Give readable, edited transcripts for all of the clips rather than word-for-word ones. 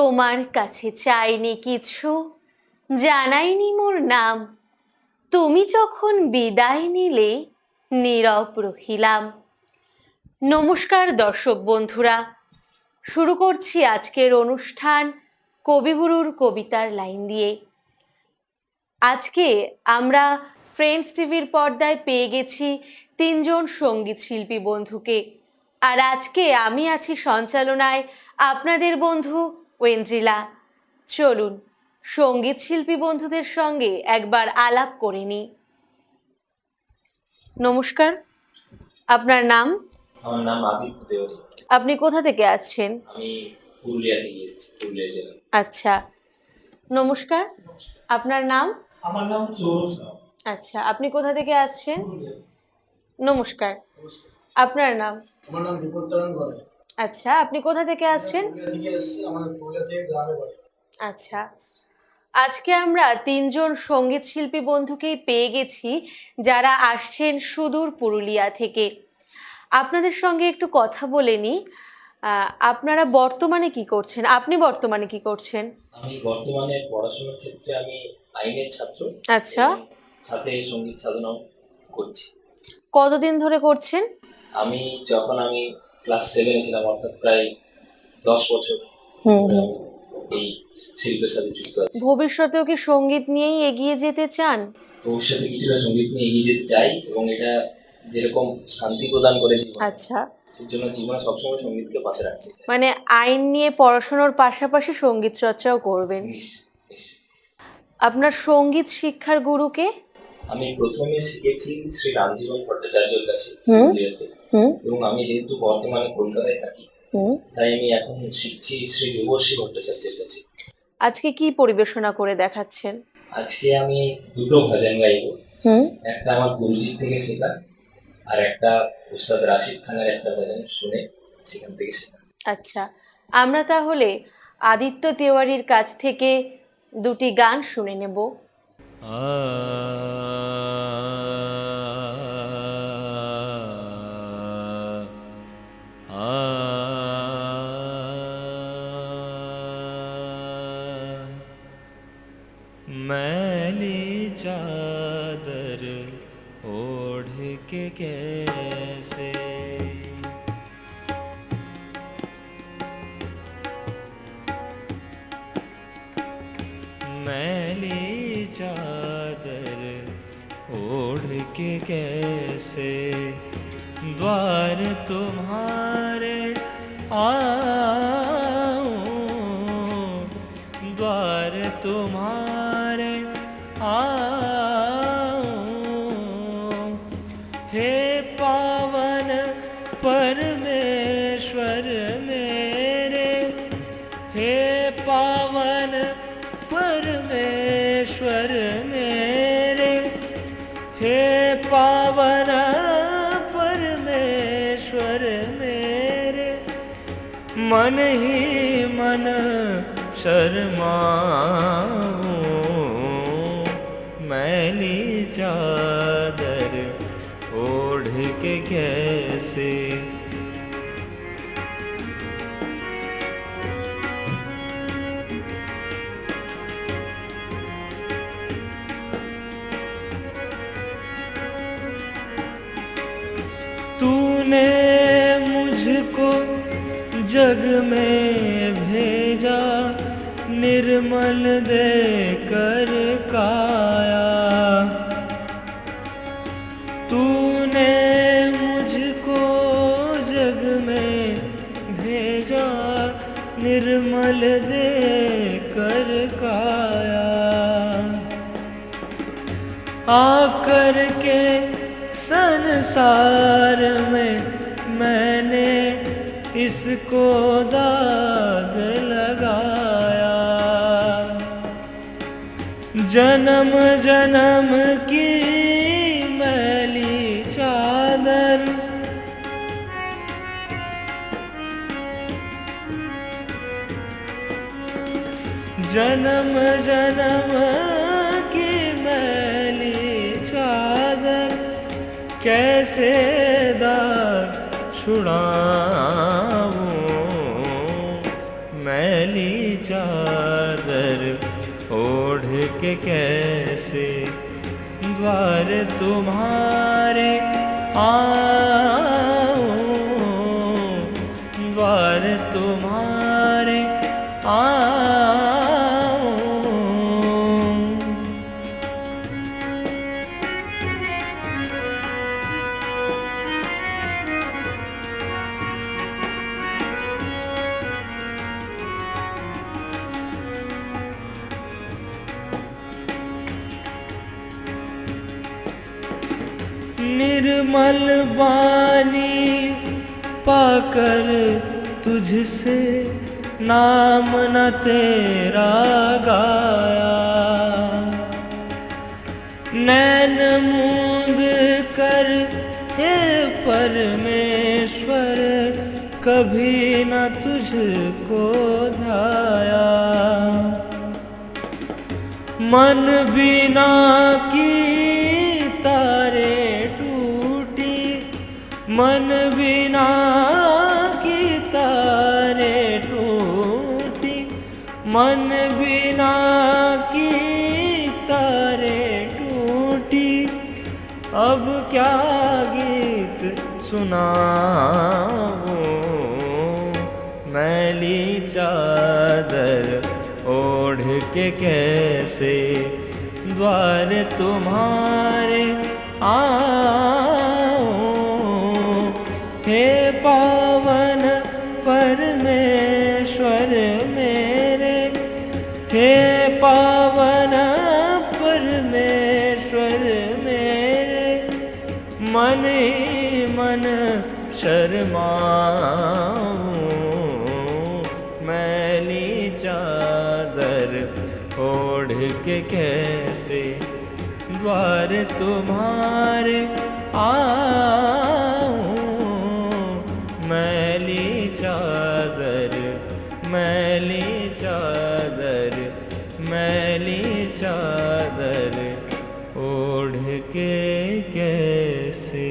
তোমার কাছে চাইনি কিছু, জানাইনি মোর নাম। তুমি যখন বিদায় নিলে নীরব রহিলাম। নমস্কার দর্শক বন্ধুরা, শুরু করছি আজকের অনুষ্ঠান কবিগুরুর কবিতার লাইন দিয়ে। আজকে আমরা ফ্রেন্ডস টিভির পর্দায় পেয়ে গেছি তিনজন সঙ্গীত শিল্পী বন্ধুকে। আর আজকে আমি আছি সঞ্চালনায় আপনাদের বন্ধু ওয়েন্দ্রিলা। চলুন সঙ্গীত শিল্পী বন্ধুদের সঙ্গে একবার আলাপ করে নিই। নমস্কার, আপনার নাম? আমার নাম আদিত্য তেওয়ারি। আপনি কোথা থেকে আসছেন? আমি পুরুলিয়া থেকে এসেছি, পুরুলিয়া জেলা। আচ্ছা, নমস্কার, আপনার নাম? আমার নাম সৌরভ সাউ। আচ্ছা, আপনি কোথা থেকে আসছেন? নমস্কার, আপনার নাম? আমার নাম বিপত্তারণ গড়াই। আচ্ছা, আপনি কোথা থেকে আসছেন? পুরুলিয়া থেকে এসেছি, আমার পুরুলিয়া থেকে গ্রামে বাড়ি। আচ্ছা, আজকে আমরা তিনজন সঙ্গীত শিল্পী বন্ধুকেই পেয়ে গেছি যারা আসছেন সুদূর পুরুলিয়া থেকে। আপনাদের সঙ্গে একটু কথা বলে নিই। আপনারা বর্তমানে কি করছেন? আপনি বর্তমানে কি করছেন? আমি বর্তমানে পড়াশোনার ক্ষেত্রে আমি আইনের ছাত্র। আচ্ছা, সাথে সঙ্গীত সাধনাও করছি। কতদিন ধরে করছেন? আমি ক্লাস 7-এ ছিলাম, অর্থাৎ প্রায় 10 বছর এই শিল্পের সাথে যুক্ত আছি। ভবিষ্যতেও কি সঙ্গীত নিয়েই এগিয়ে যেতে চান? ভবিষ্যতে কিছুটা সঙ্গীত নিয়ে এগিয়ে যেতে চাই, এবং এটা যেরকম শান্তি প্রদান করে জীবনে, আচ্ছা, সেই জন্য জীবনে সবসময় সঙ্গীতকে পাশে রাখতে চাই। মানে আইন নিয়ে পড়াশোনার পাশাপাশি সঙ্গীত চর্চাও করবেন। আপনার সঙ্গীত শিক্ষার গুরুকে? আমি প্রথমে শিখেছি শ্রী রামজীবন ভট্টাচার্যের কাছে পুরুলিয়াতে, এবং আমি যেহেতু বর্তমানে কলকাতায় থাকি তাই আমি এখন শিখছি শ্রী দেবর্ষী ভট্টাচার্যের কাছে। আজকে কি পরিবেশনা করে দেখাচ্ছেন? আজকে আমি দুটো ভজন গাইবো। একটা আমার গুরুজি থেকে শেখা, আর একটা উস্তাদ রাশিদ খানের একটা ভজন শুনে সেখান থেকে শেখা। আচ্ছা, আমরা তাহলে আদিত্য তেওয়ারির কাছ থেকে দুটি গান শুনে নেব। मैली चादर ओढ़ के कैसे मैली चादर ओढ़ के कैसे द्वार तुम्हारे आऊं, द्वार तुम्हारे आऊं, हे पावन परमेश्वर मेरे, हे पावन परमेश्वर मेरे, हे पावन परमेश्वर मेरे, मन ही मन शर्माऊं, मैली चादर ओढ़ के कैसे। तूने मुझको जग में भेजा, निर्मल देकर काया। तूने मुझको जग में भेजा, निर्मल देकर काया। आकर के संसार में मैंने इसको दाग लगाया। जन्म जन्म की मैली चादर, जन्म जन्म की मैली चादर, कैसे दाग छुड़ाऊं, मैली चादर ओढ़ के कैसे द्वार तुम्हारे आऊं, द्वार तुम्हारे आऊं। निर्मल बानी पाकर तुझसे नाम न तेरा गाया, नैन मूंद कर हे परमेश्वर कभी न तुझको ध्याया। मन बिना की तारे टूटी, मन बिना की तारे टूटी, मन बिना की तारे टूटी। अब क्या गीत सुनाऊं, मैली चादर ओढ़ के कैसे द्वार तुम्हारे आऊं। हे पावन परमेश्वर मेरे, हे पावन परमेश्वर मेरे, मन ही मन शर्माऊं। मैली चादर ओढ़ के कैसे द्वार तुम्हारे आऊं। मैली चादर, मैली चादर, मैली चादर ओढ़ के कैसे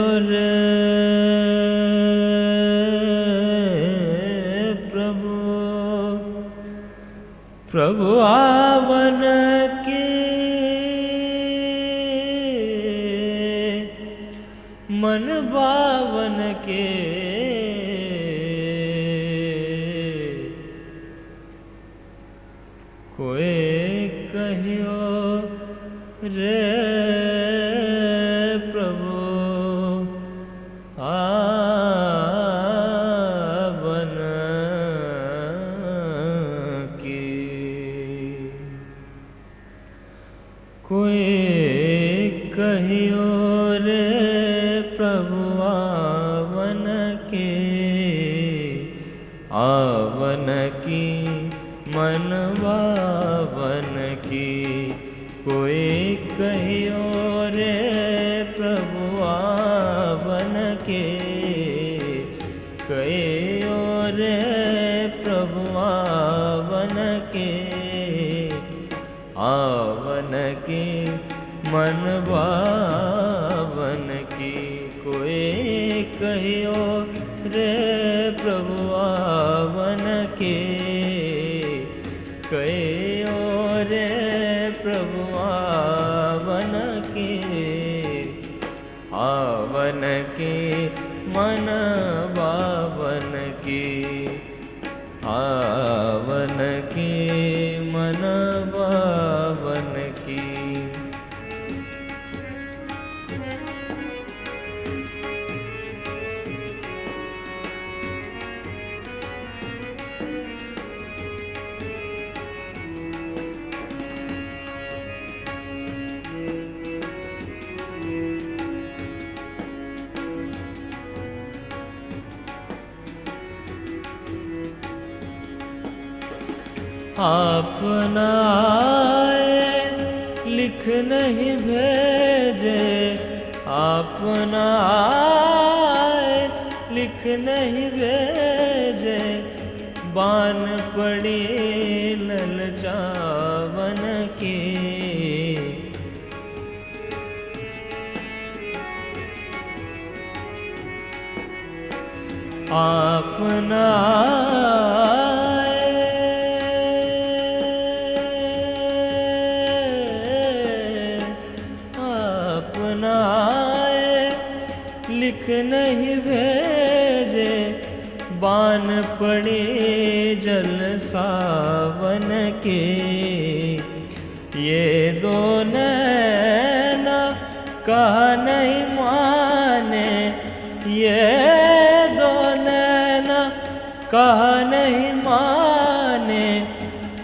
और प्रभु प्रभु आवन के मन बावन के कोई कहियो रे प्रभु आवन की। कोई कहियो रे प्रभु आवन के, आवन की मन बावन की। कोई कहियो रे प्रभु आवन के, कहियो रे प्रभु आवन के, आवन की मन बावन की। कोई कहियो रे प्रभु आवन के, कहियो रे प्रभु आवन के, आवन के मन बावन की, आवन के मन बावन की। अपना आए लिख नहीं भेजे, अपना आए लिख नहीं भेजे, बान पड़ी ललचावन की। अपना अपना लिख नहीं भेजे, बान पड़े जल सावन के। ये दो नैना कहा नहीं माने, ये दो नैना कहा नहीं माने,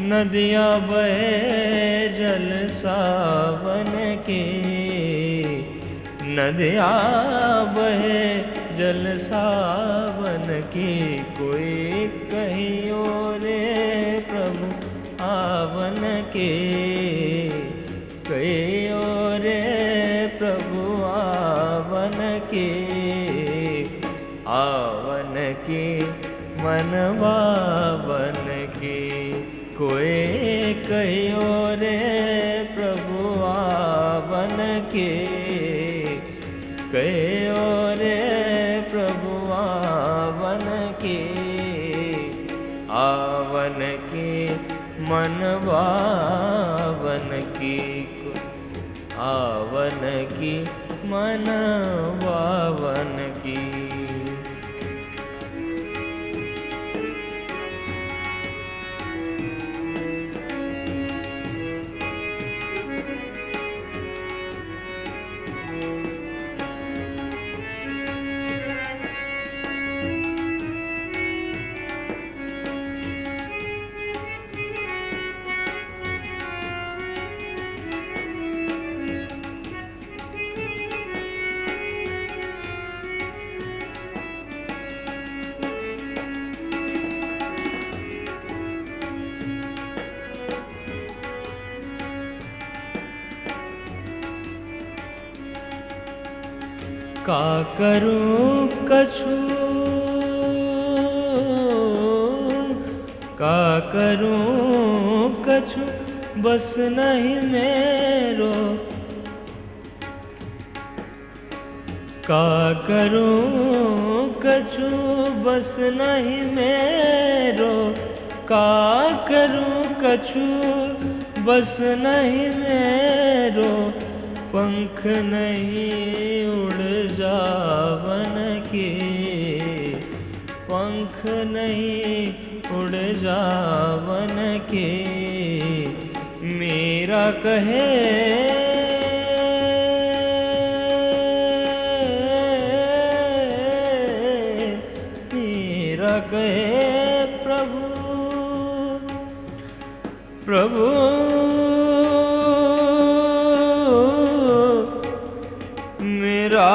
नदियाँ बहे जल सावन के। नदियाँ बहे जल सावन की, कोई कहियो रे प्रभु आवन के। कहियो रे प्रभु आवन के। आवन की मन बावन की, कोई कहियो रे प्रभु आवन के। कहियो रे प्रभु आवन के। आवन की मन बावन की, आवन की मन बावन की। का करूं कछु, का करूं कछु बस नहीं मेरो। का करूं कछु बस नहीं मेरो, का करूं कछु बस नहीं मेरो। पंख नहीं उड़ जावन के, पंख नहीं उड़ जावन के। मेरा कहे मेरा कहे प्रभु प्रभु मेरा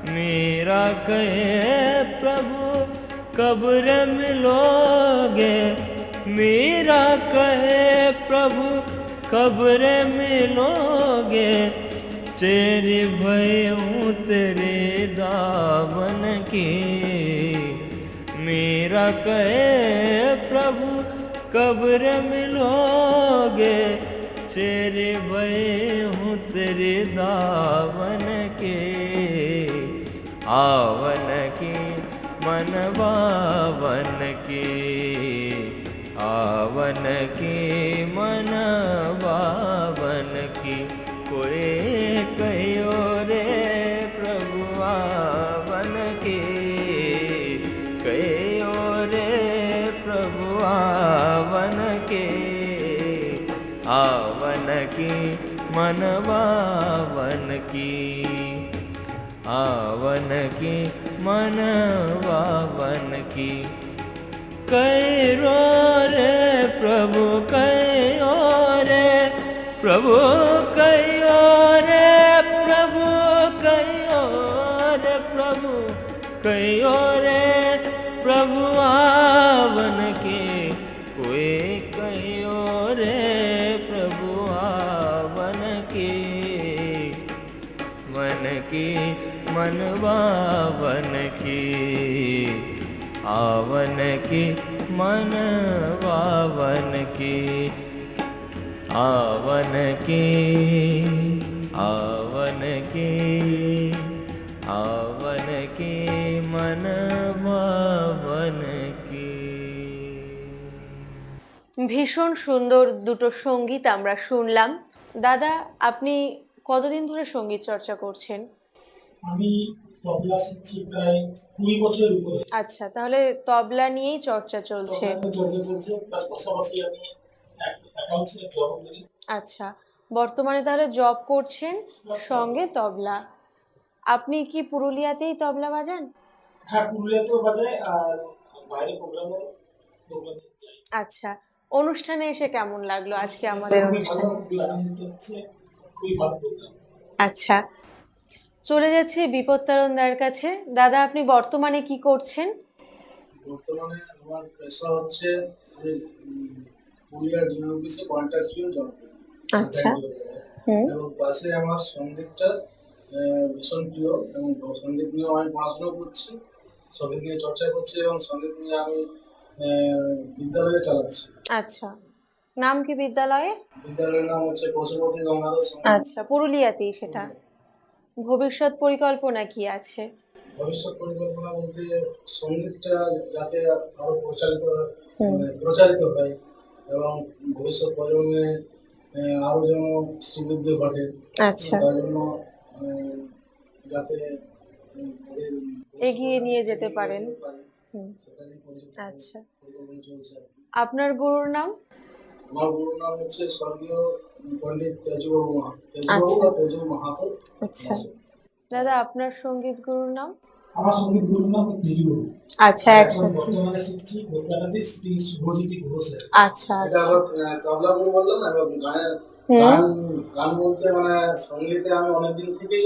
मेरा कहे प्रभु कब रे मिलोगे। मेरा कहे प्रभु कब रे मिलोगे। चेरी भयूं तेरे दामन की। मेरा कहे प्रभु कब रे मिलोगे। चेरे भयूं तेरे दामन के। आवन की मन बावन की, आवन की मन बावन की। कोई कहियो रे प्रभु आवन की, कहियो रे प्रभु आवन के। आवन की मन बावन की, आवन की मन बावन की। कहियो रे प्रभु कहियो रे प्रभु कहियो रे प्रभु कहियो रे प्रभु कयो रे प्रभु आवन के, कोई कयो रे प्रभु आवन के, मन की मनवावन की, आवन की मनवावन की, आवन की, आवन की, आवन की मनवावन की। ভীষণ সুন্দর দুটো সঙ্গীত আমরা শুনলাম। দাদা, আপনি কতদিন ধরে সঙ্গীত চর্চা করছেন? আমি তবলা শিখছি প্রায় 20 বছরের উপরে। আচ্ছা, তাহলে তবলা নিয়েই চর্চা চলছে। তবলাতে চর্চা চলছে, প্লাস পাশাপাশি আমি অ্যাকাউন্টসে জব করি। আচ্ছা, বর্তমানে তাহলে জব করছেন, সঙ্গে তবলা। আপনি কি পুরুলিয়াতেই তবলা বাজান? হ্যাঁ, পুরুলিয়াতেও বাজাই আর বাইরে প্রোগ্রামে যাই। আচ্ছা, অনুষ্ঠানে এসে কেমন লাগলো আজকে আমাদের খুবই অনুষ্ঠানে? ভালো, খুবই আনন্দিত হচ্ছে, খুবই ভালো প্রোগ্রাম। আচ্ছা, চলে যাচ্ছি বিপত্তারণদার কাছে। দাদা, আপনি বর্তমানে কি করছেন? বর্তমানে আমার পেশা হচ্ছে আমি পুরুলিয়া ডিএম অফিসে কন্ট্রাকচুয়াল জব করি। আচ্ছা। এবং পাশে আমার সঙ্গীতটা ভীষণ প্রিয়, এবং সঙ্গীত নিয়ে আমি পড়াশোনা করছি, সঙ্গীত নিয়ে চর্চা করছি, এবং সঙ্গীত নিয়ে আমি বিদ্যালয়ে চালাচ্ছি। আচ্ছা, নাম কি বিদ্যালয়ের? বিদ্যালয়ের নাম হচ্ছে পশুপতি গঙ্গাধর সঙ্গীত। আচ্ছা, পুরুলিয়াতেই সেটা। ভবিষ্যৎ পরিকল্পনা কি আছে? ভবিষ্যৎ পরিকল্পনা বলতে সঙ্গীতটা যাতে আরো প্রচারিত হয় এবং ভবিষ্যৎ প্রজন্মে আরো যেন শ্রীবৃদ্ধি ঘটে, আচ্ছা, তার জন্য যাতে তাদের এগিয়ে নিয়ে যেতে পারেন। সেটা নিয়ে আচ্ছা, পরিকল্পনা চলছে আর কি। আপনার গুরুর নাম? আমার গুরুর নাম হচ্ছে স্বর্গীয় পণ্ডিত তেজবাবু মাহাতো, তেজু মাহাতো। আচ্ছা, দাদা, আপনার সঙ্গীত গুরুর নাম? আমার সঙ্গীত গুরুর নাম তেজবাবু। আচ্ছা, এখন একসাথে। বর্তমানে শিখছি কলকাতাতে শ্রী শুভজ্যোতি ঘোষ। আচ্ছা, এটা আচ্ছা। আবার তবলা গুরু বললাম, এবং গান বলতে মানে সঙ্গীতে আমি অনেকদিন থেকেই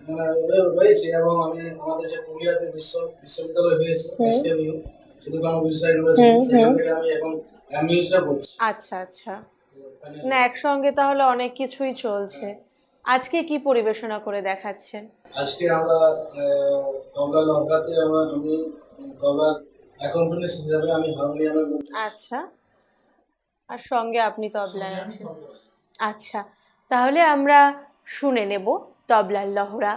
মানে রয়েছে, এবং আমি আমাদের যে পুরুলিয়াতে বিশ্ববিদ্যালয় হয়েছে এসকেবিইউ, সিধু-কানু বিরসা ইউনিভার্সিটি, সেখান থেকে আমি এখন মিউজিকটা করছি। আচ্ছা, আচ্ছা। না, একসঙ্গে তাহলে অনেক কিছুই চলছে। আজকে কি পরিবেশনা করে দেখাচ্ছেন? আজকে আমরা তবলা লহরাতে আমি তবলার অ্যাকম্পানিস্ট হিসাবে আমি হারমোনিয়ামের মধ্যে। আচ্ছা, আর সঙ্গে আপনি তবলায় আছেন। আচ্ছা, তাহলে আমরা শুনে নেব তবলার লহরা।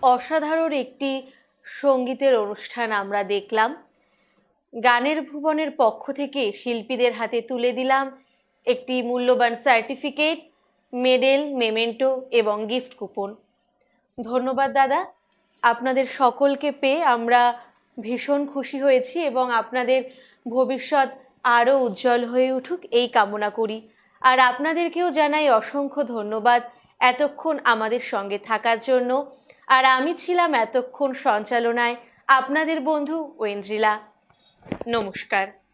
অসাধারণ একটি সঙ্গীতের অনুষ্ঠান আমরা দেখলাম। গানের ভুবনের পক্ষ থেকে শিল্পীদের হাতে তুলে দিলাম একটি মূল্যবান সার্টিফিকেট, মেডেল, মেমেন্টো এবং গিফট কুপন। ধন্যবাদ দাদা, আপনাদের সকলকে পেয়ে আমরা ভীষণ খুশি হয়েছি এবং আপনাদের ভবিষ্যৎ আরও উজ্জ্বল হয়ে উঠুক এই কামনা করি। আর আপনাদেরকেও জানাই অসংখ্য ধন্যবাদ এতক্ষণ আমাদের সঙ্গে থাকার জন্য। আর আমি ছিলাম এতক্ষণ সঞ্চালনায় আপনাদের বন্ধু ঐন্দ্রিলা। নমস্কার।